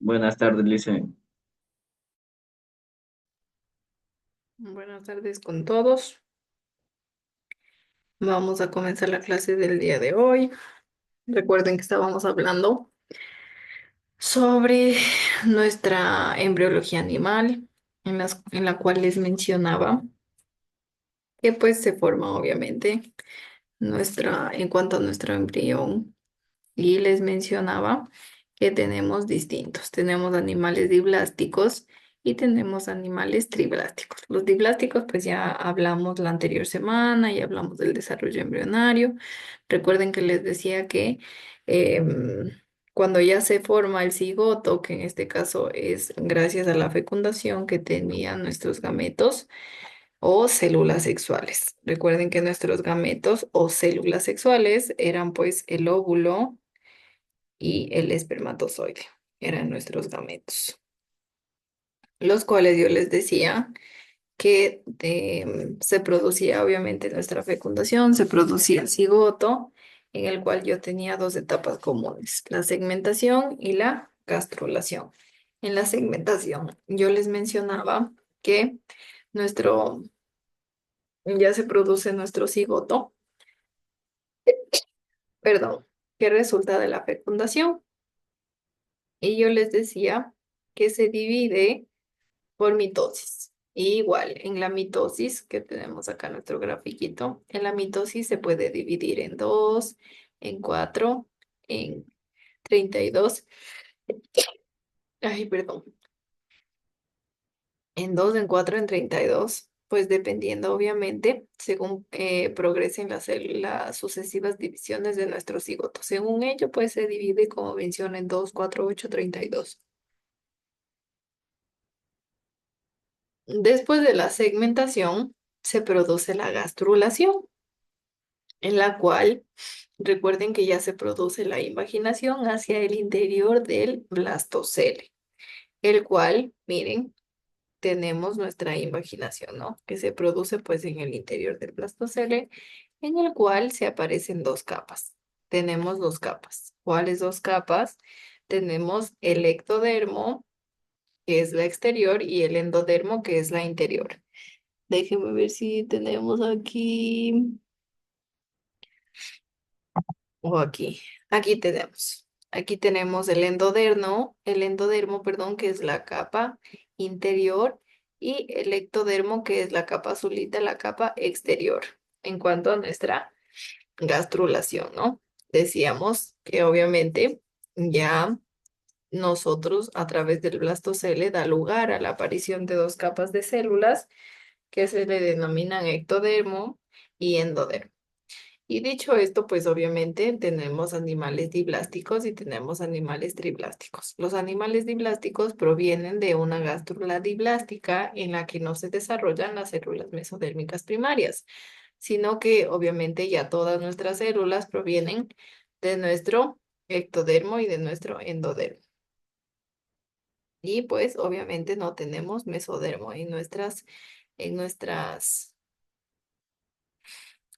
Buenas tardes, Lice. Buenas tardes con todos. Vamos a comenzar la clase del día de hoy. Recuerden que estábamos hablando sobre nuestra embriología animal, en la cual les mencionaba que pues se forma obviamente en cuanto a nuestro embrión, y les mencionaba que tenemos distintos. Tenemos animales diblásticos y tenemos animales triblásticos. Los diblásticos, pues ya hablamos la anterior semana y hablamos del desarrollo embrionario. Recuerden que les decía que em, cuando ya se forma el cigoto, que en este caso es gracias a la fecundación que tenían nuestros gametos o células sexuales. Recuerden que nuestros gametos o células sexuales eran pues el óvulo y el espermatozoide. Eran nuestros gametos, los cuales yo les decía que se producía obviamente nuestra fecundación, se producía el cigoto, en el cual yo tenía dos etapas comunes, la segmentación y la gastrulación. En la segmentación, yo les mencionaba que nuestro, ya se produce nuestro cigoto, perdón, que resulta de la fecundación. Y yo les decía que se divide por mitosis. Y igual, en la mitosis, que tenemos acá nuestro grafiquito, en la mitosis se puede dividir en 2, en 4, en 32, ay, perdón, en 2, en 4, en 32, pues dependiendo obviamente, según progresen las sucesivas divisiones de nuestro cigoto. Según ello, pues se divide, como mencioné, en 2, 4, 8, 32. Después de la segmentación, se produce la gastrulación, en la cual recuerden que ya se produce la invaginación hacia el interior del blastocele, el cual, miren, tenemos nuestra invaginación, ¿no? Que se produce pues en el interior del blastocele, en el cual se aparecen dos capas. Tenemos dos capas. ¿Cuáles dos capas? Tenemos el ectodermo, que es la exterior, y el endodermo, que es la interior. Déjenme ver si tenemos aquí. O aquí. Aquí tenemos. Aquí tenemos el endodermo, perdón, que es la capa interior, y el ectodermo, que es la capa azulita, la capa exterior. En cuanto a nuestra gastrulación, ¿no? Decíamos que obviamente ya nosotros a través del blastocele da lugar a la aparición de dos capas de células que se le denominan ectodermo y endodermo. Y dicho esto, pues obviamente tenemos animales diblásticos y tenemos animales triblásticos. Los animales diblásticos provienen de una gástrula diblástica en la que no se desarrollan las células mesodérmicas primarias, sino que obviamente ya todas nuestras células provienen de nuestro ectodermo y de nuestro endodermo. Y pues obviamente no tenemos mesodermo en nuestras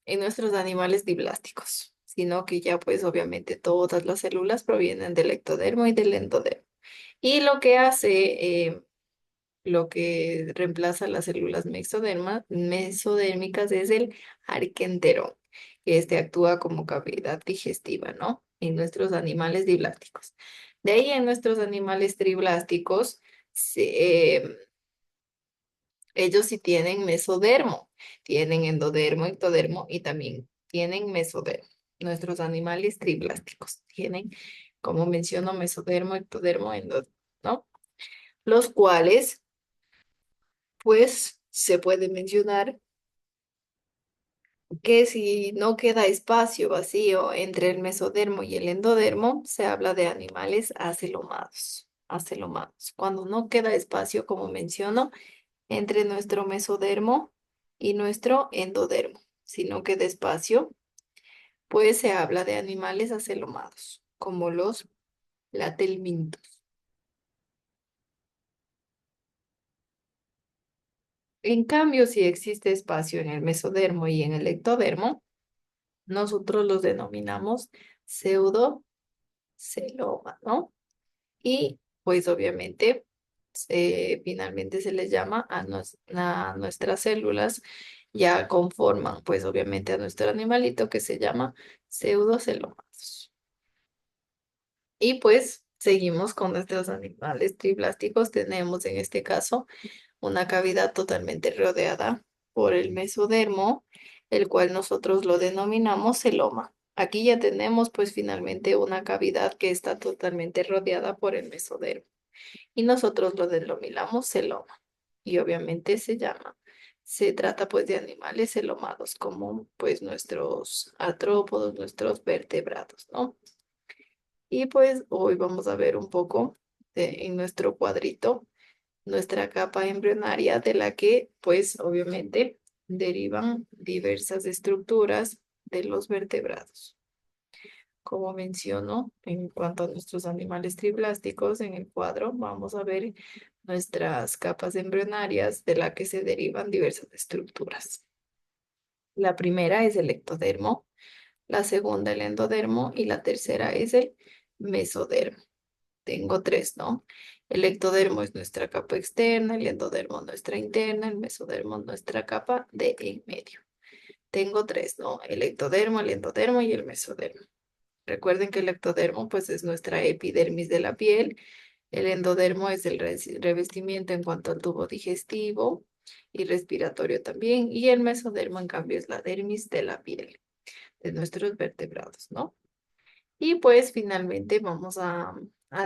en nuestros animales diblásticos, sino que ya pues obviamente todas las células provienen del ectodermo y del endodermo. Y lo que reemplaza las células mesodérmicas es el arquenterón, que este actúa como cavidad digestiva, ¿no? En nuestros animales diblásticos. De ahí en nuestros animales triblásticos, ellos sí tienen mesodermo, tienen endodermo, ectodermo y también tienen mesodermo. Nuestros animales triblásticos tienen, como menciono, mesodermo, ectodermo, endodermo, ¿no? Los cuales, pues, se puede mencionar que si no queda espacio vacío entre el mesodermo y el endodermo, se habla de animales acelomados. Acelomados. Cuando no queda espacio, como menciono, entre nuestro mesodermo y nuestro endodermo, sino que despacio, pues se habla de animales acelomados, como los latelmintos. En cambio, si existe espacio en el mesodermo y en el ectodermo, nosotros los denominamos pseudoceloma, ¿no? Y pues obviamente finalmente se les llama a nuestras células, ya conforman pues obviamente a nuestro animalito que se llama pseudocelomatos. Y pues seguimos con nuestros animales triplásticos. Tenemos en este caso una cavidad totalmente rodeada por el mesodermo, el cual nosotros lo denominamos celoma. Aquí ya tenemos pues finalmente una cavidad que está totalmente rodeada por el mesodermo y nosotros lo denominamos celoma. Y obviamente se trata pues de animales celomados como pues nuestros artrópodos, nuestros vertebrados, ¿no? Y pues hoy vamos a ver un poco en nuestro cuadrito nuestra capa embrionaria de la que pues obviamente derivan diversas estructuras de los vertebrados. Como menciono, en cuanto a nuestros animales triplásticos, en el cuadro vamos a ver nuestras capas embrionarias de la que se derivan diversas estructuras. La primera es el ectodermo, la segunda el endodermo y la tercera es el mesodermo. Tengo tres, ¿no? El ectodermo es nuestra capa externa, el endodermo nuestra interna, el mesodermo nuestra capa de en medio. Tengo tres, ¿no? El ectodermo, el endodermo y el mesodermo. Recuerden que el ectodermo pues es nuestra epidermis de la piel, el endodermo es el revestimiento en cuanto al tubo digestivo y respiratorio también, y el mesodermo en cambio es la dermis de la piel de nuestros vertebrados, ¿no? Y pues finalmente vamos a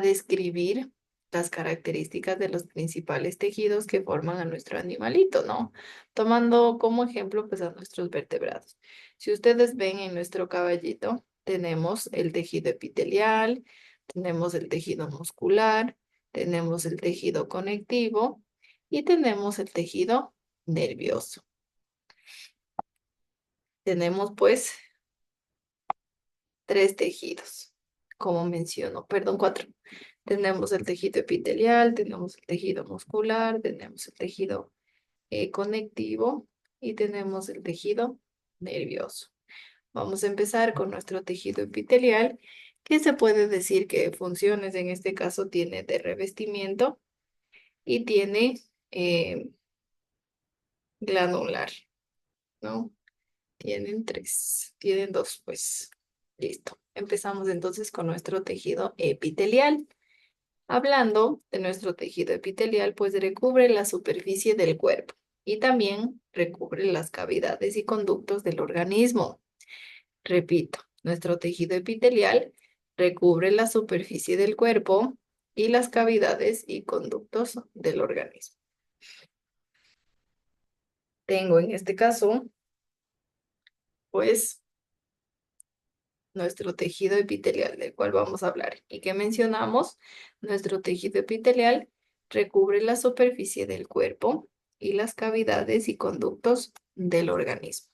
describir las características de los principales tejidos que forman a nuestro animalito, ¿no? Tomando como ejemplo pues a nuestros vertebrados. Si ustedes ven en nuestro caballito, tenemos el tejido epitelial, tenemos el tejido muscular, tenemos el tejido conectivo y tenemos el tejido nervioso. Tenemos pues tres tejidos, como menciono, perdón, cuatro. Tenemos el tejido epitelial, tenemos el tejido muscular, tenemos el tejido conectivo y tenemos el tejido nervioso. Vamos a empezar con nuestro tejido epitelial, que se puede decir que funciones en este caso tiene de revestimiento y tiene eh, glandular, ¿no? Tienen dos, pues. Listo. Empezamos entonces con nuestro tejido epitelial. Hablando de nuestro tejido epitelial, pues recubre la superficie del cuerpo y también recubre las cavidades y conductos del organismo. Repito, nuestro tejido epitelial recubre la superficie del cuerpo y las cavidades y conductos del organismo. Tengo en este caso, pues, nuestro tejido epitelial, del cual vamos a hablar. ¿Y que mencionamos? Nuestro tejido epitelial recubre la superficie del cuerpo y las cavidades y conductos del organismo.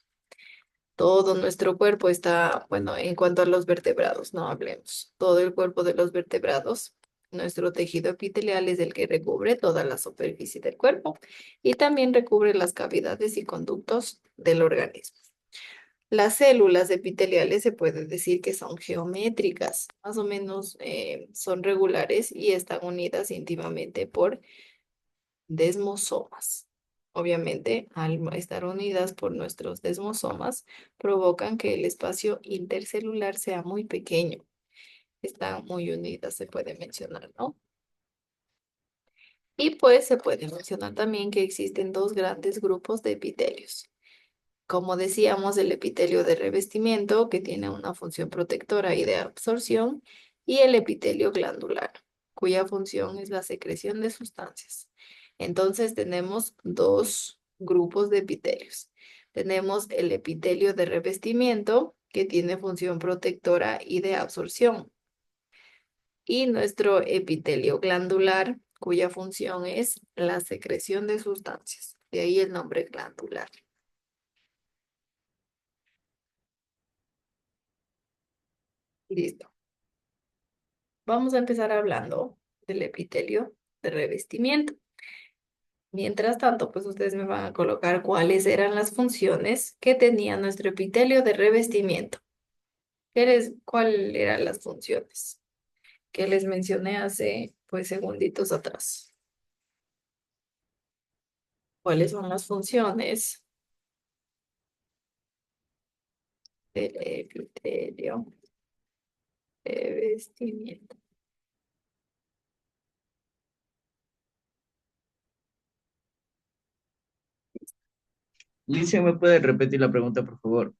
Todo nuestro cuerpo está, bueno, en cuanto a los vertebrados, no hablemos. Todo el cuerpo de los vertebrados, nuestro tejido epitelial es el que recubre toda la superficie del cuerpo y también recubre las cavidades y conductos del organismo. Las células epiteliales se puede decir que son geométricas, más o menos son regulares y están unidas íntimamente por desmosomas. Obviamente, al estar unidas por nuestros desmosomas, provocan que el espacio intercelular sea muy pequeño. Están muy unidas, se puede mencionar, ¿no? Y pues se puede mencionar también que existen dos grandes grupos de epitelios. Como decíamos, el epitelio de revestimiento, que tiene una función protectora y de absorción, y el epitelio glandular, cuya función es la secreción de sustancias. Entonces tenemos dos grupos de epitelios. Tenemos el epitelio de revestimiento, que tiene función protectora y de absorción, y nuestro epitelio glandular, cuya función es la secreción de sustancias. De ahí el nombre glandular. Listo. Vamos a empezar hablando del epitelio de revestimiento. Mientras tanto, pues ustedes me van a colocar cuáles eran las funciones que tenía nuestro epitelio de revestimiento. ¿Cuáles eran las funciones que les mencioné hace pues segunditos atrás. ¿Cuáles son las funciones del epitelio de revestimiento? Licia, ¿me puede repetir la pregunta, por favor?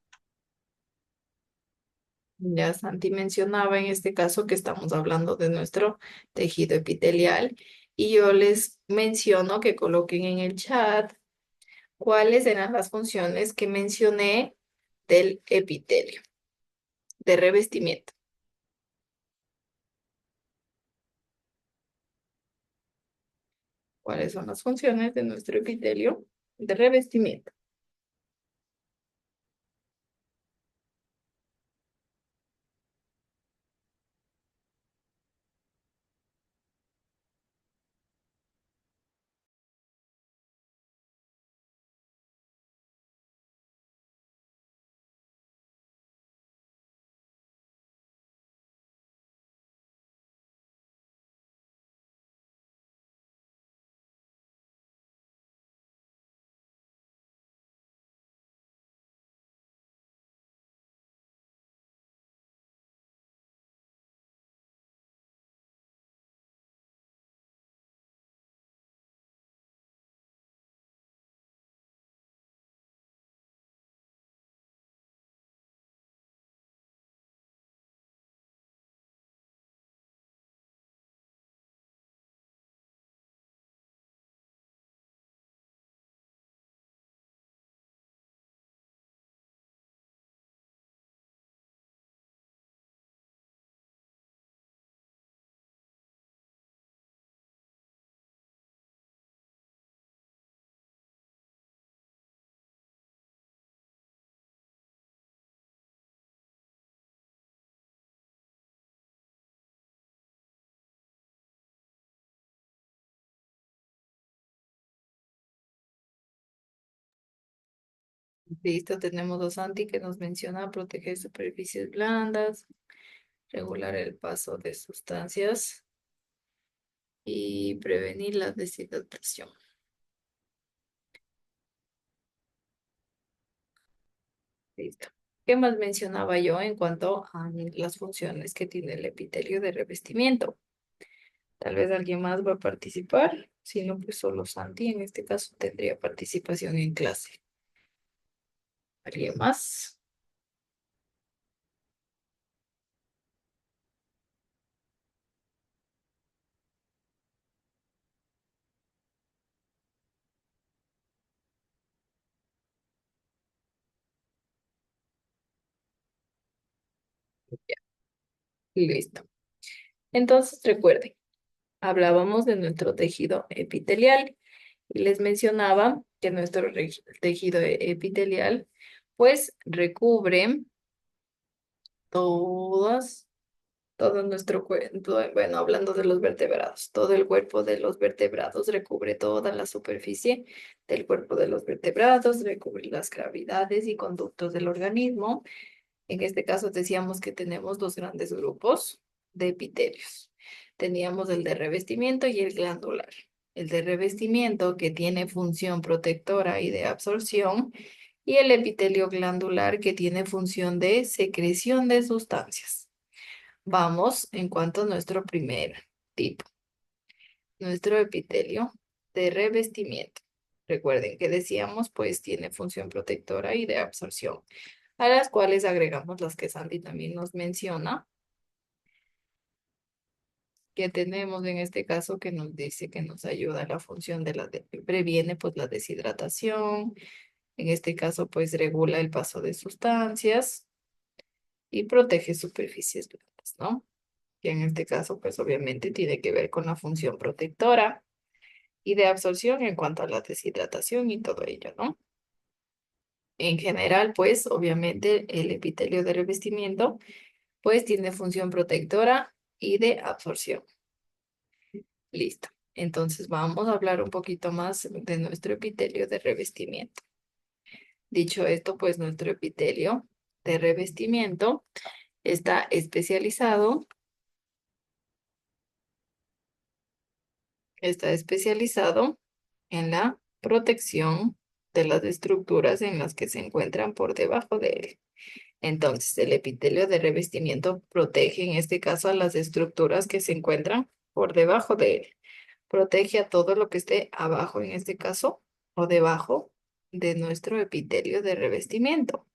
Ya Santi mencionaba en este caso que estamos hablando de nuestro tejido epitelial y yo les menciono que coloquen en el chat cuáles eran las funciones que mencioné del epitelio de revestimiento. ¿Cuáles son las funciones de nuestro epitelio de revestimiento? Listo, tenemos a Santi que nos menciona proteger superficies blandas, regular el paso de sustancias y prevenir la deshidratación. Listo. ¿Qué más mencionaba yo en cuanto a las funciones que tiene el epitelio de revestimiento? Tal vez alguien más va a participar, si no, pues solo Santi en este caso tendría participación en clase. ¿Alguien más? Listo. Entonces recuerden, hablábamos de nuestro tejido epitelial y les mencionaba que nuestro tejido epitelial pues recubre todas todo nuestro cuerpo, bueno, hablando de los vertebrados, todo el cuerpo de los vertebrados recubre toda la superficie del cuerpo de los vertebrados, recubre las cavidades y conductos del organismo. En este caso decíamos que tenemos dos grandes grupos de epitelios. Teníamos el de revestimiento y el glandular. El de revestimiento que tiene función protectora y de absorción y el epitelio glandular que tiene función de secreción de sustancias. Vamos en cuanto a nuestro primer tipo, nuestro epitelio de revestimiento. Recuerden que decíamos, pues tiene función protectora y de absorción, a las cuales agregamos las que Sandy también nos menciona, que tenemos en este caso que nos dice que nos ayuda a la función de previene pues la deshidratación, en este caso pues regula el paso de sustancias y protege superficies blandas, ¿no? Que en este caso, pues obviamente tiene que ver con la función protectora y de absorción en cuanto a la deshidratación y todo ello, ¿no? En general, pues obviamente el epitelio de revestimiento, pues tiene función protectora y de absorción. Listo. Entonces vamos a hablar un poquito más de nuestro epitelio de revestimiento. Dicho esto, pues nuestro epitelio de revestimiento está especializado está especializado en la protección de las estructuras en las que se encuentran por debajo de él. Entonces, el epitelio de revestimiento protege, en este caso, a las estructuras que se encuentran por debajo de él. Protege a todo lo que esté abajo, en este caso, o debajo de nuestro epitelio de revestimiento.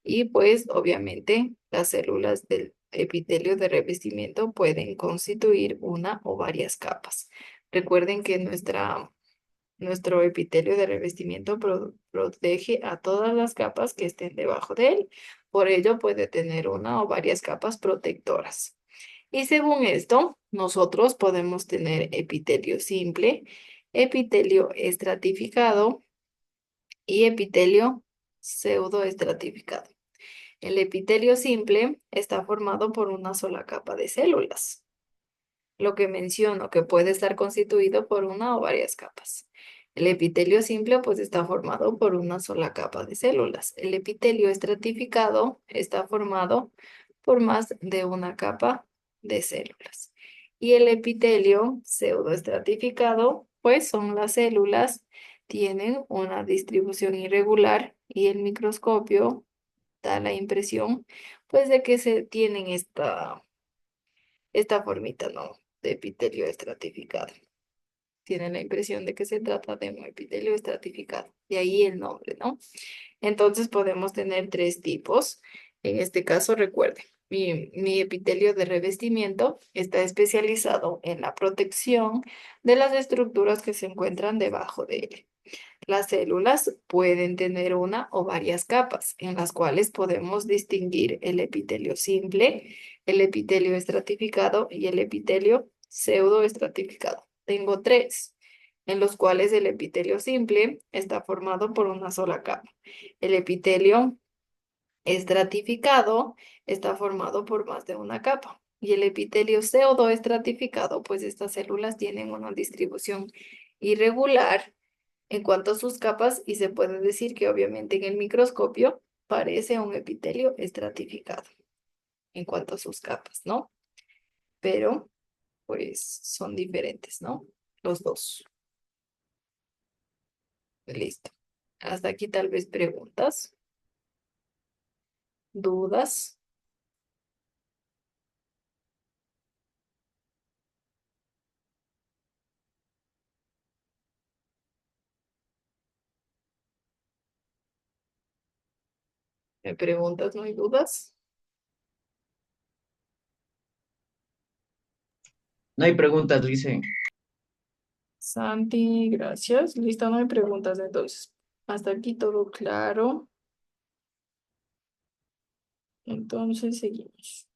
Y pues, obviamente, las células del epitelio de revestimiento pueden constituir una o varias capas. Recuerden que nuestro epitelio de revestimiento protege a todas las capas que estén debajo de él. Por ello puede tener una o varias capas protectoras. Y según esto, nosotros podemos tener epitelio simple, epitelio estratificado y epitelio pseudoestratificado. El epitelio simple está formado por una sola capa de células. Lo que menciono, que puede estar constituido por una o varias capas. El epitelio simple pues está formado por una sola capa de células. El epitelio estratificado está formado por más de una capa de células. Y el epitelio pseudoestratificado pues son las células, tienen una distribución irregular y el microscopio da la impresión pues de que se tienen esta formita, ¿no? De epitelio estratificado. Tienen la impresión de que se trata de un epitelio estratificado. De ahí el nombre, ¿no? Entonces podemos tener tres tipos. En este caso, recuerden, mi epitelio de revestimiento está especializado en la protección de las estructuras que se encuentran debajo de él. Las células pueden tener una o varias capas en las cuales podemos distinguir el epitelio simple, el epitelio estratificado y el epitelio pseudoestratificado. Tengo tres, en los cuales el epitelio simple está formado por una sola capa. El epitelio estratificado está formado por más de una capa. Y el epitelio pseudoestratificado, pues estas células tienen una distribución irregular en cuanto a sus capas y se puede decir que obviamente en el microscopio parece un epitelio estratificado en cuanto a sus capas, ¿no? Pero pues son diferentes, ¿no? Los dos. Listo. Hasta aquí tal vez preguntas, dudas. ¿Me preguntas? ¿No hay dudas? No hay preguntas, dice. Santi, gracias. Listo, no hay preguntas entonces. Hasta aquí todo claro. Entonces seguimos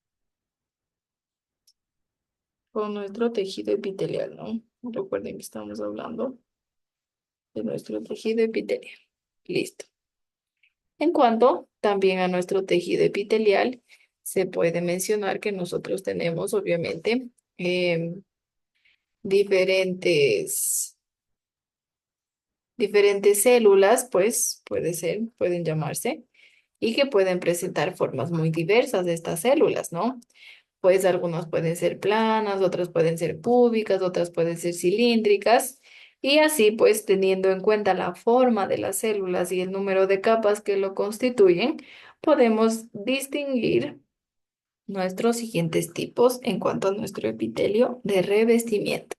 con nuestro tejido epitelial, ¿no? Recuerden que estamos hablando de nuestro tejido epitelial. Listo. En cuanto también a nuestro tejido epitelial, se puede mencionar que nosotros tenemos, obviamente, diferentes, diferentes células, pues pueden llamarse, y que pueden presentar formas muy diversas de estas células, ¿no? Pues algunas pueden ser planas, otras pueden ser cúbicas, otras pueden ser cilíndricas. Y así, pues teniendo en cuenta la forma de las células y el número de capas que lo constituyen, podemos distinguir nuestros siguientes tipos en cuanto a nuestro epitelio de revestimiento.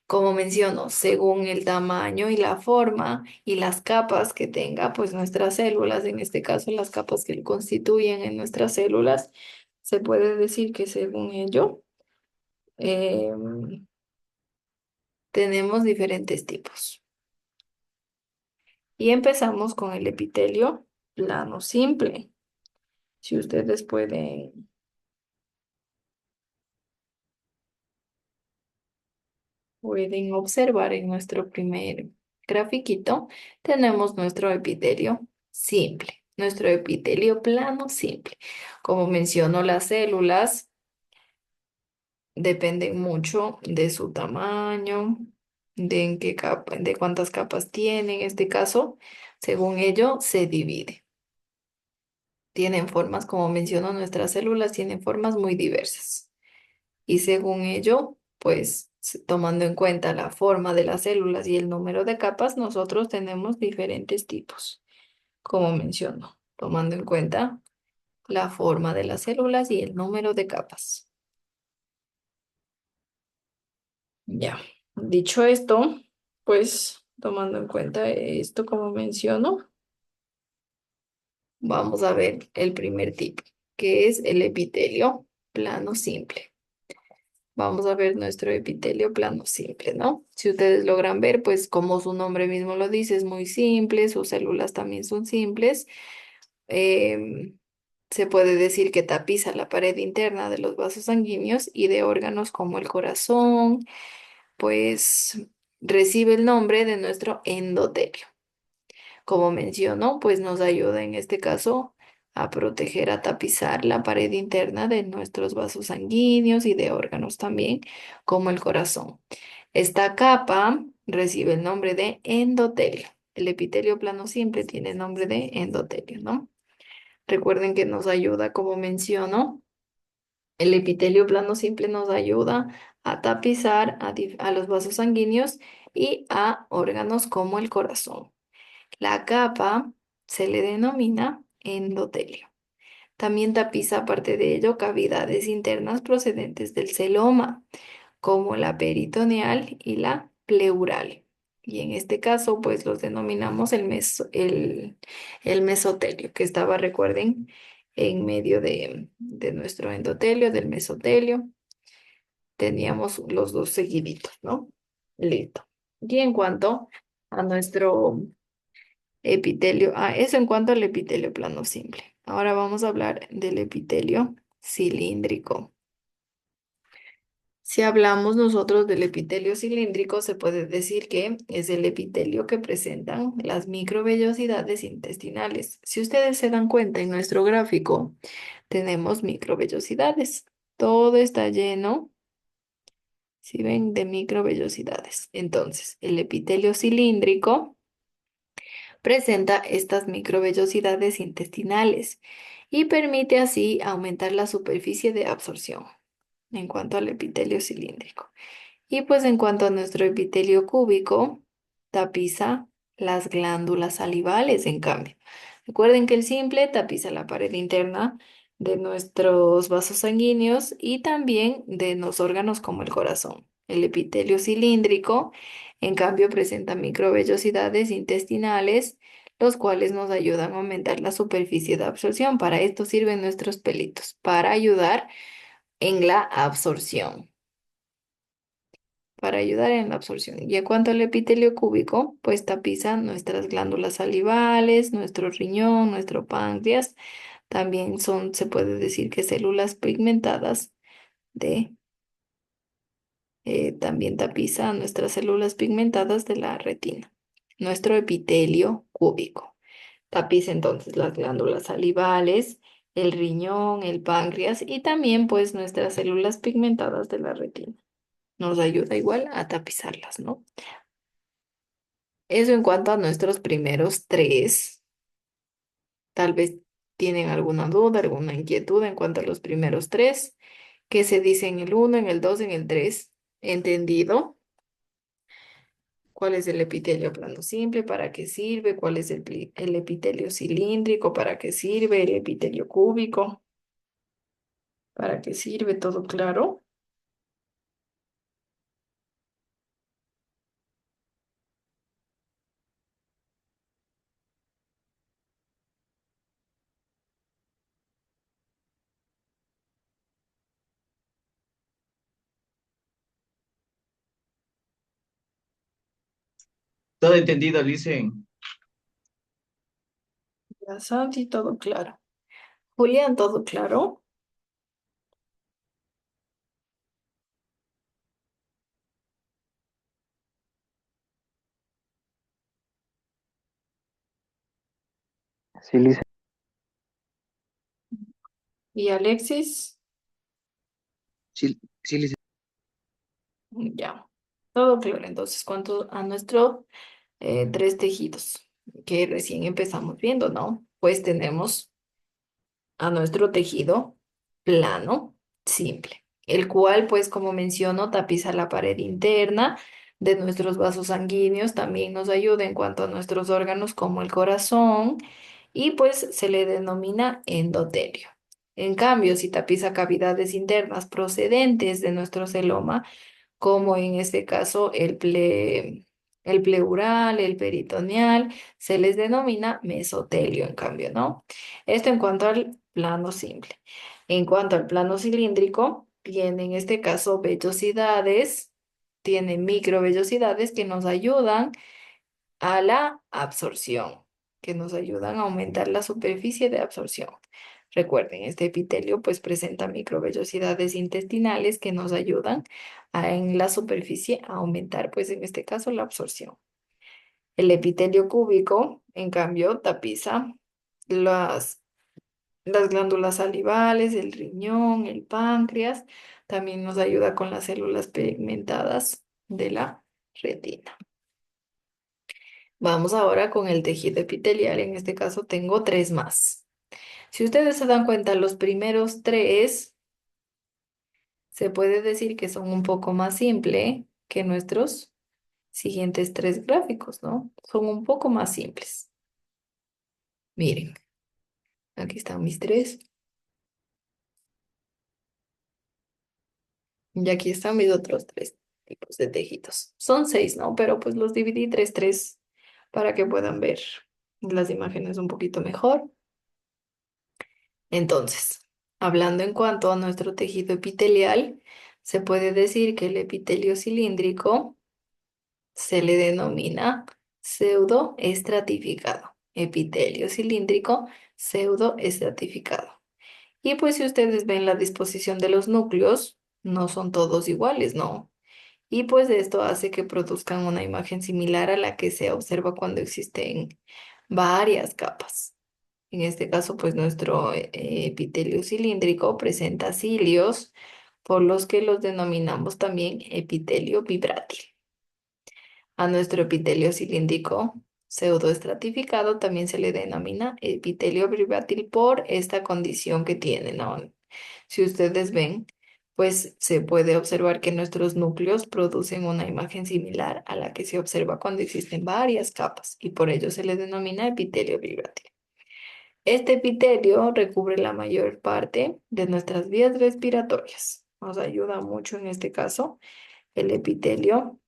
Como menciono, según el tamaño y la forma y las capas que tenga, pues nuestras células, en este caso las capas que lo constituyen en nuestras células, se puede decir que según ello, tenemos diferentes tipos. Y empezamos con el epitelio plano simple. Si ustedes pueden observar en nuestro primer grafiquito, tenemos nuestro epitelio simple, nuestro epitelio plano simple. Como menciono, las células dependen mucho de su tamaño, de en qué capa, de cuántas capas tiene. En este caso, según ello, se divide. Tienen formas, como menciono, nuestras células tienen formas muy diversas. Y según ello, pues Tomando en cuenta la forma de las células y el número de capas, nosotros tenemos diferentes tipos, como menciono, tomando en cuenta la forma de las células y el número de capas. Ya, dicho esto, pues tomando en cuenta esto, como menciono, vamos a ver el primer tipo, que es el epitelio plano simple. Vamos a ver nuestro epitelio plano simple, ¿no? Si ustedes logran ver, pues como su nombre mismo lo dice, es muy simple, sus células también son simples. Em, Se puede decir que tapiza la pared interna de los vasos sanguíneos y de órganos como el corazón, pues recibe el nombre de nuestro endotelio. Como mencionó, pues nos ayuda en este caso a proteger, a tapizar la pared interna de nuestros vasos sanguíneos y de órganos también, como el corazón. Esta capa recibe el nombre de endotelio. El epitelio plano simple tiene nombre de endotelio, ¿no? Recuerden que nos ayuda, como menciono, el epitelio plano simple nos ayuda a tapizar a los vasos sanguíneos y a órganos como el corazón. La capa se le denomina endotelio. También tapiza, aparte de ello, cavidades internas procedentes del celoma, como la peritoneal y la pleural. Y en este caso, pues los denominamos el mesotelio, que estaba, recuerden, en medio de nuestro endotelio, del mesotelio. Teníamos los dos seguiditos, ¿no? Listo. Y en cuanto a nuestro epitelio, eso en cuanto al epitelio plano simple. Ahora vamos a hablar del epitelio cilíndrico. Si hablamos nosotros del epitelio cilíndrico, se puede decir que es el epitelio que presentan las microvellosidades intestinales. Si ustedes se dan cuenta en nuestro gráfico, tenemos microvellosidades. Todo está lleno, si ven, de microvellosidades. Entonces, el epitelio cilíndrico presenta estas microvellosidades intestinales y permite así aumentar la superficie de absorción en cuanto al epitelio cilíndrico. Y pues en cuanto a nuestro epitelio cúbico, tapiza las glándulas salivales, en cambio. Recuerden que el simple tapiza la pared interna de nuestros vasos sanguíneos y también de los órganos como el corazón. El epitelio cilíndrico, en cambio, presenta microvellosidades intestinales, los cuales nos ayudan a aumentar la superficie de absorción. Para esto sirven nuestros pelitos, para ayudar en la absorción, para ayudar en la absorción. Y en cuanto al epitelio cúbico, pues tapiza nuestras glándulas salivales, nuestro riñón, nuestro páncreas. También son, se puede decir que células pigmentadas de, también tapiza nuestras células pigmentadas de la retina. Nuestro epitelio cúbico. Tapiza entonces las glándulas salivales, el riñón, el páncreas y también pues nuestras células pigmentadas de la retina. Nos ayuda igual a tapizarlas, ¿no? Eso en cuanto a nuestros primeros tres. Tal vez tienen alguna duda, alguna inquietud en cuanto a los primeros tres. ¿Qué se dice en el uno, en el 2, en el 3? ¿Entendido? ¿Cuál es el epitelio plano simple? ¿Para qué sirve? ¿Cuál es el epitelio cilíndrico? ¿Para qué sirve? ¿El epitelio cúbico? ¿Para qué sirve? ¿Todo claro? Todo entendido, Licen. Ya, Santi, todo claro. Julián, ¿todo claro? Sí, Lice. ¿Y Alexis? Sí, sí, Lice. Ya, todo claro. Entonces, ¿cuánto a nuestro tres tejidos que recién empezamos viendo, ¿no? Pues tenemos a nuestro tejido plano simple. el cual, pues como menciono, tapiza la pared interna de nuestros vasos sanguíneos, también nos ayuda en cuanto a nuestros órganos como el corazón y pues se le denomina endotelio. En cambio, si tapiza cavidades internas procedentes de nuestro celoma, como en este caso el pleural, el peritoneal, se les denomina mesotelio, en cambio, ¿no? Esto en cuanto al plano simple. En cuanto al plano cilíndrico, tiene en este caso vellosidades, tiene microvellosidades que nos ayudan a la absorción, que nos ayudan a aumentar la superficie de absorción. Recuerden, este epitelio pues presenta microvellosidades intestinales que nos ayudan en la superficie a aumentar pues en este caso la absorción. El epitelio cúbico, en cambio, tapiza las, las glándulas salivales, el riñón, el páncreas, también nos ayuda con las células pigmentadas de la retina. Vamos ahora con el tejido epitelial. En este caso tengo tres más. Si ustedes se dan cuenta, los primeros tres se puede decir que son un poco más simples que nuestros siguientes tres gráficos, ¿no? Son un poco más simples. Miren, aquí están mis tres. Y aquí están mis otros tres tipos de tejidos. Son seis, ¿no? Pero pues los dividí tres para que puedan ver las imágenes un poquito mejor. Entonces, hablando en cuanto a nuestro tejido epitelial, se puede decir que el epitelio cilíndrico se le denomina pseudoestratificado. Epitelio cilíndrico pseudoestratificado. Y pues si ustedes ven la disposición de los núcleos, no son todos iguales, ¿no? Y pues esto hace que produzcan una imagen similar a la que se observa cuando existen varias capas. En este caso, pues nuestro epitelio cilíndrico presenta cilios, por los que los denominamos también epitelio vibrátil. A nuestro epitelio cilíndrico pseudoestratificado también se le denomina epitelio vibrátil por esta condición que tiene, ¿no? Si ustedes ven, pues se puede observar que nuestros núcleos producen una imagen similar a la que se observa cuando existen varias capas y por ello se le denomina epitelio vibrátil. Este epitelio recubre la mayor parte de nuestras vías respiratorias. Nos ayuda mucho en este caso. El epitelio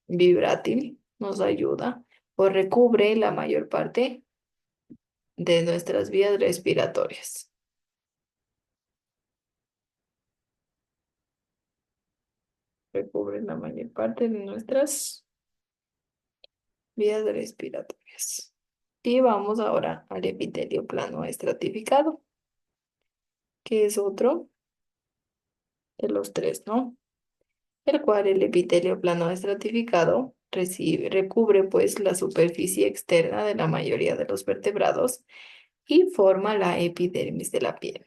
vibrátil nos ayuda o recubre la mayor parte de nuestras vías respiratorias. Recubre la mayor parte de nuestras vías respiratorias. Y vamos ahora al epitelio plano estratificado, que es otro de los tres, ¿no? El cual el epitelio plano estratificado recubre pues la superficie externa de la mayoría de los vertebrados y forma la epidermis de la piel.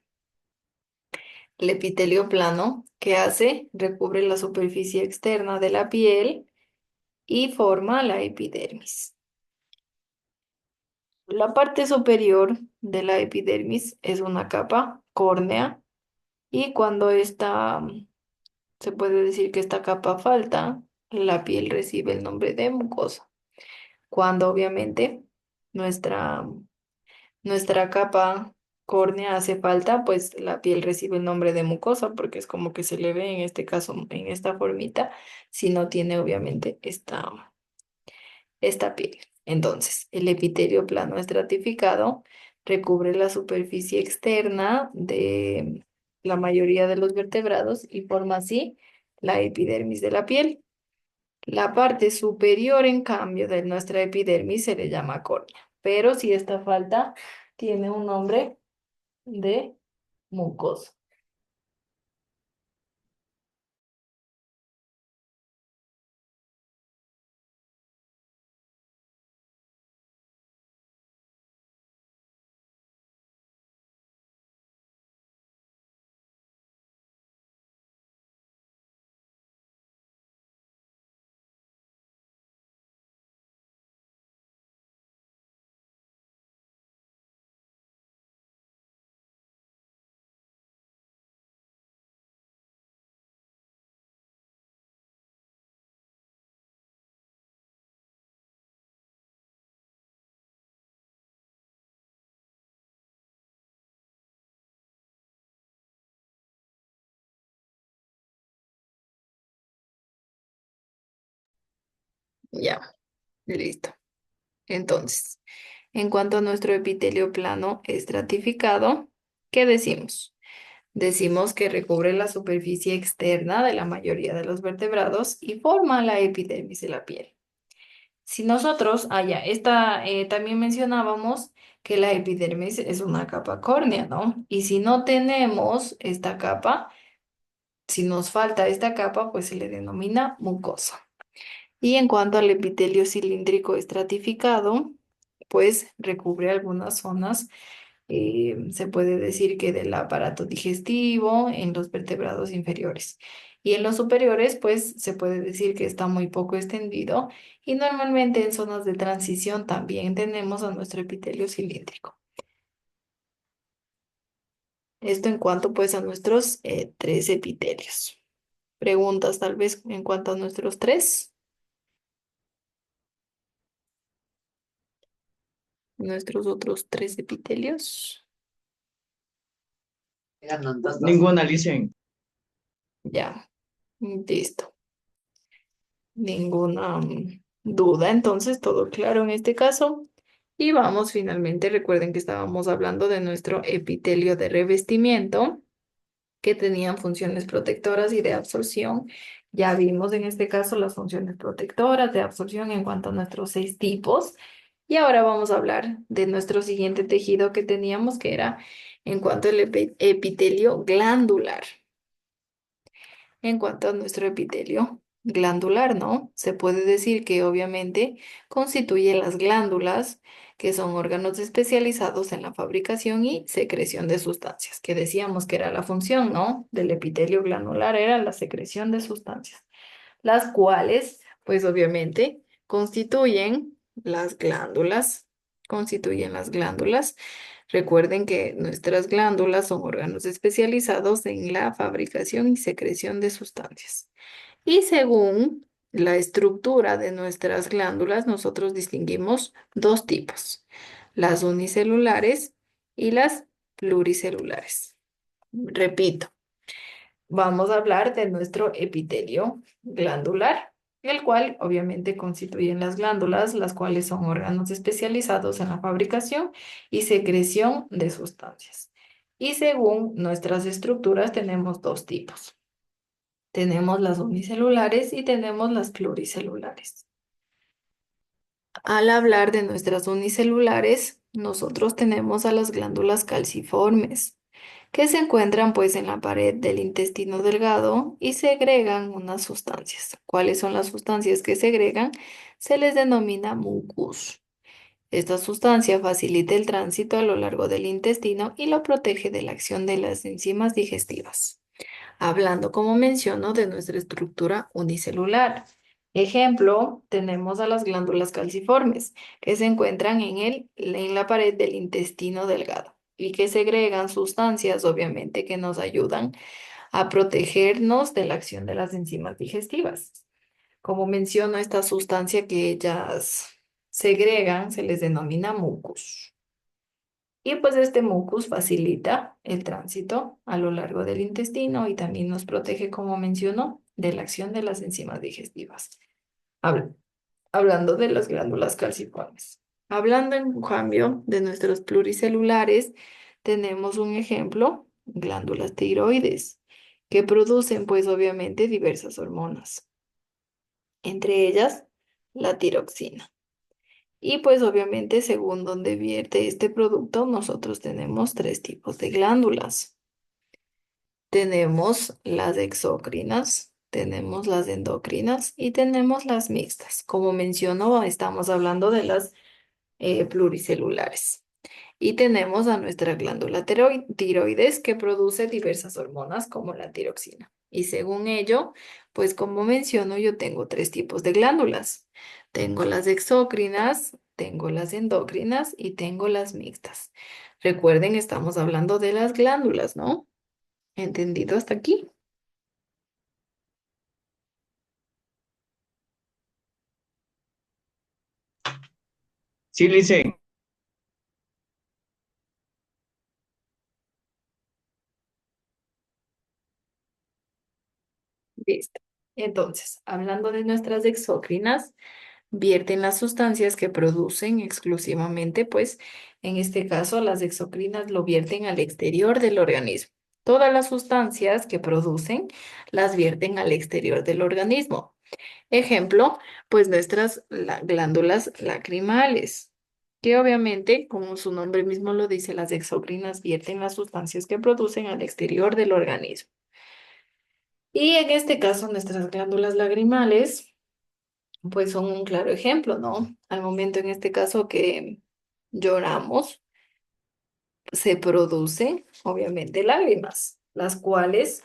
El epitelio plano, ¿qué hace? Recubre la superficie externa de la piel y forma la epidermis. La parte superior de la epidermis es una capa córnea y cuando se puede decir que esta capa falta, la piel recibe el nombre de mucosa. Cuando obviamente nuestra, nuestra capa córnea hace falta, pues la piel recibe el nombre de mucosa porque es como que se le ve en este caso, en esta formita, si no tiene obviamente esta piel. Entonces, el epitelio plano estratificado recubre la superficie externa de la mayoría de los vertebrados y forma así la epidermis de la piel. La parte superior, en cambio, de nuestra epidermis se le llama córnea, pero si esta falta, tiene un nombre de mucosa. Ya, listo. Entonces, en cuanto a nuestro epitelio plano estratificado, ¿qué decimos? Decimos que recubre la superficie externa de la mayoría de los vertebrados y forma la epidermis de la piel. Si nosotros, también mencionábamos que la epidermis es una capa córnea, ¿no? Y si no tenemos esta capa, si nos falta esta capa, pues se le denomina mucosa. Y en cuanto al epitelio cilíndrico estratificado, pues recubre algunas zonas, se puede decir que del aparato digestivo en los vertebrados inferiores. Y en los superiores, pues se puede decir que está muy poco extendido y normalmente en zonas de transición también tenemos a nuestro epitelio cilíndrico. Esto en cuanto pues a nuestros tres epitelios. Preguntas tal vez en cuanto a nuestros nuestros otros tres epitelios. Ninguna, Licen. Ya, listo. Ninguna duda, entonces todo claro en este caso. Y vamos finalmente, recuerden que estábamos hablando de nuestro epitelio de revestimiento, que tenían funciones protectoras y de absorción. Ya vimos en este caso las funciones protectoras de absorción en cuanto a nuestros 6 tipos. Y ahora vamos a hablar de nuestro siguiente tejido que teníamos, que era en cuanto al epitelio glandular. En cuanto a nuestro epitelio glandular, ¿no? Se puede decir que obviamente constituye las glándulas, que son órganos especializados en la fabricación y secreción de sustancias, que decíamos que era la función, ¿no? Del epitelio glandular era la secreción de sustancias, las cuales, pues obviamente, constituyen las glándulas. Recuerden que nuestras glándulas son órganos especializados en la fabricación y secreción de sustancias. Y según la estructura de nuestras glándulas, nosotros distinguimos dos tipos, las unicelulares y las pluricelulares. Repito, vamos a hablar de nuestro epitelio glandular, el cual obviamente constituyen las glándulas, las cuales son órganos especializados en la fabricación y secreción de sustancias. Y según nuestras estructuras tenemos dos tipos. Tenemos las unicelulares y tenemos las pluricelulares. Al hablar de nuestras unicelulares, nosotros tenemos a las glándulas calciformes, que se encuentran pues en la pared del intestino delgado y segregan unas sustancias. ¿Cuáles son las sustancias que segregan? Se les denomina mucus. Esta sustancia facilita el tránsito a lo largo del intestino y lo protege de la acción de las enzimas digestivas. Hablando, como menciono, de nuestra estructura unicelular. Ejemplo, tenemos a las glándulas calciformes, que se encuentran en la pared del intestino delgado y que segregan sustancias, obviamente, que nos ayudan a protegernos de la acción de las enzimas digestivas. Como menciono, esta sustancia que ellas segregan se les denomina mucus. Y pues este mucus facilita el tránsito a lo largo del intestino y también nos protege, como menciono, de la acción de las enzimas digestivas. Habla- Hablando de las glándulas calciformes. Hablando en cambio de nuestros pluricelulares, tenemos un ejemplo, glándulas tiroides, que producen pues obviamente diversas hormonas, entre ellas la tiroxina. Y pues obviamente según donde vierte este producto, nosotros tenemos 3 tipos de glándulas. Tenemos las exócrinas, tenemos las endocrinas y tenemos las mixtas. Como menciono, estamos hablando de las pluricelulares. Y tenemos a nuestra glándula tiroides que produce diversas hormonas como la tiroxina. Y según ello, pues como menciono, yo tengo 3 tipos de glándulas. Tengo las exócrinas, tengo las endocrinas y tengo las mixtas. Recuerden, estamos hablando de las glándulas, ¿no? ¿Entendido hasta aquí? Sí, Licen. Listo. Entonces, hablando de nuestras exócrinas, vierten las sustancias que producen exclusivamente, pues en este caso las exocrinas lo vierten al exterior del organismo. Todas las sustancias que producen las vierten al exterior del organismo. Ejemplo, pues nuestras glándulas lacrimales, que obviamente, como su nombre mismo lo dice, las exocrinas vierten las sustancias que producen al exterior del organismo. Y en este caso, nuestras glándulas lacrimales, pues son un claro ejemplo, ¿no? Al momento en este caso que lloramos, se producen obviamente lágrimas, las cuales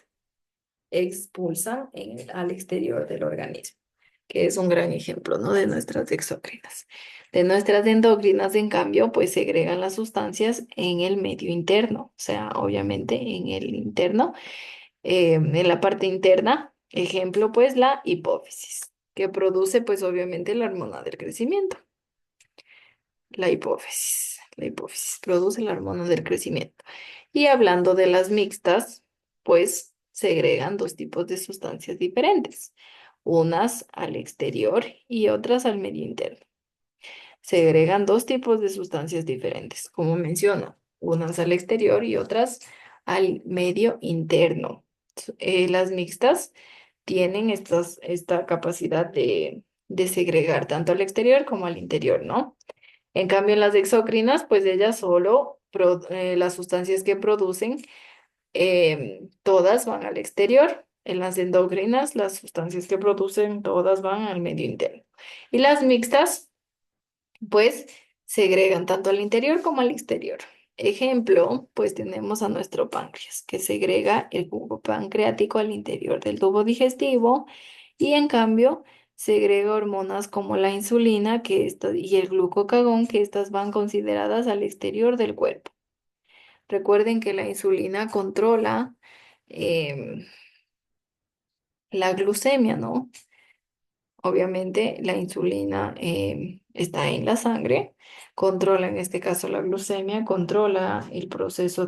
expulsan al exterior del organismo, que es un gran ejemplo, ¿no? De nuestras exócrinas. De nuestras endocrinas, en cambio, pues segregan las sustancias en el medio interno, o sea, obviamente en el interno, en la parte interna, ejemplo, pues la hipófisis, que produce, pues obviamente la hormona del crecimiento. La hipófisis produce la hormona del crecimiento. Y hablando de las mixtas, pues segregan dos tipos de sustancias diferentes, unas al exterior y otras al medio interno. Segregan dos tipos de sustancias diferentes, como menciono, unas al exterior y otras al medio interno. Las mixtas tienen esta capacidad de segregar tanto al exterior como al interior, ¿no? En cambio, en las exocrinas, pues ellas solo, las sustancias que producen, todas van al exterior. En las endocrinas, las sustancias que producen, todas van al medio interno. Y las mixtas, pues, segregan tanto al interior como al exterior. Ejemplo, pues tenemos a nuestro páncreas, que segrega el jugo pancreático al interior del tubo digestivo y en cambio segrega hormonas como la insulina y el glucagón, que estas van consideradas al exterior del cuerpo. Recuerden que la insulina controla em, la glucemia, ¿no? Obviamente la insulina está en la sangre, controla en este caso la glucemia, controla el proceso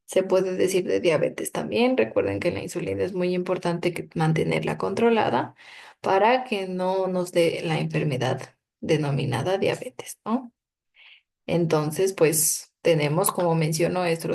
se puede decir de diabetes también. Recuerden que la insulina es muy importante mantenerla controlada para que no nos dé la enfermedad denominada diabetes, ¿no? Entonces, pues tenemos, como menciono, estos